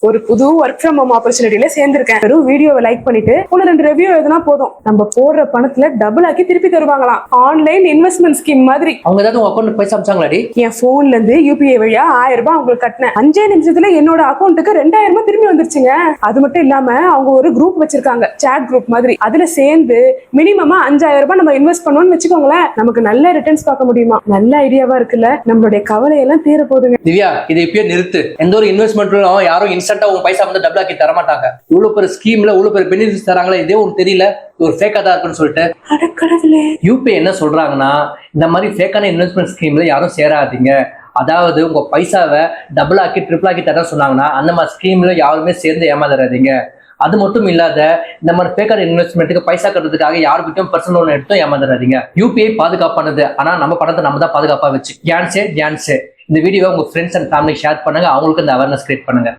ஒரு புது work from home ஆப்பர்ச்சுனிட்டில சேர்ந்திருக்கேன். வெறும் வீடியோவை லைக் பண்ணிட்டு ஒன்னு 2 ரிவ்யூ எழுதுனா போதும், நம்ம போடுற பணத்துல டபுள் ஆக்கி திருப்பி தருவாங்களாம். ஆன்லைன் இன்வெஸ்ட்மெண்ட் ஸ்கீம் மாதிரி. அவங்க ஏதாவது உங்க அக்கௌண்ட் பைசா அனுப்பிச்சாங்களாடி? என் போன்ல இருந்து யூபிஐ வழியா 1000 ரூபாய் அவங்களுக்கு கட்டினேன். 5 நிமிஷத்துல என்னோட அக்கௌண்ட்டுக்கு 2000 ரூபாய் திரும்பி வந்துருச்சுங்க. அது மட்டும் இல்லாம அவங்க ஒரு குரூப் வச்சிருக்காங்க, சாட் குரூப் மாதிரி. அதுல சேர்ந்து மினிமமா 5000 ரூபாய் நம்ம இன்வெஸ்ட் பண்ணோம்னு வச்சுக்கோங்களேன், நமக்கு நல்ல ரிட்டர்ன்ஸ் பார்க்க முடியுமா. நல்ல ஐடியாவா இருக்குல்ல? நம்மளுடைய கவலையெல்லாம் தீர போகுதுங்க. திவ்யா, இதை இப்பயே நிறுத்து. எந்த ஒரு இன்வெஸ்ட்மெண்ட்லும் யாரும் இன்ஸ்டன்டா உங்க பைசா வந்து டபுள் ஆக்கி தர மாட்டாங்க. இவ்வளவு பெரிய ஸ்கீம்ல இவ்வளவு பெரிய பெனிஃபிட்ஸ் தராங்களே, இதே உங்களுக்கு தெரியல ஒரு ஃபேக்கா தான் இருக்குன்னு சொல்லிட்டு. யூபிஐ என்ன சொல்றாங்கன்னா, இந்த மாதிரி ஃபேக்கான இன்வெஸ்ட்மெண்ட் ஸ்கீம்ல யாரும் சேராதீங்க. அதாவது உங்க பைசாவை டபுள் ஆக்கி ட்ரிபிள் ஆக்கி தர சொன்னாங்கன்னா அந்த மாதிரி ஸ்கீம்ல யாருமே சேர்ந்து ஏமாந்துடாதீங்க. அது மட்டும் இல்லாத இந்த மாதிரி ஃபேக்கான இன்வெஸ்ட்மெண்ட்டுக்கு பைசா கட்டுறதுக்காக யாருக்கிட்டும் பர்சனல் லோன் எடுத்தும் ஏமாந்துடாதீங்க. யூபிஐ பாதுகாப்பானது, ஆனா நம்ம பணத்தை நம்ம தான் பாதுகாப்பா வச்சு. தியான்சே. இந்த வீடியோவை உங்க ஃப்ரெண்ட்ஸ் அண்ட் ஃபேமிலி ஷேர் பண்ணுங்க, அவங்களுக்கு இந்த அவேர்னஸ் கிரியேட் பண்ணுங்க.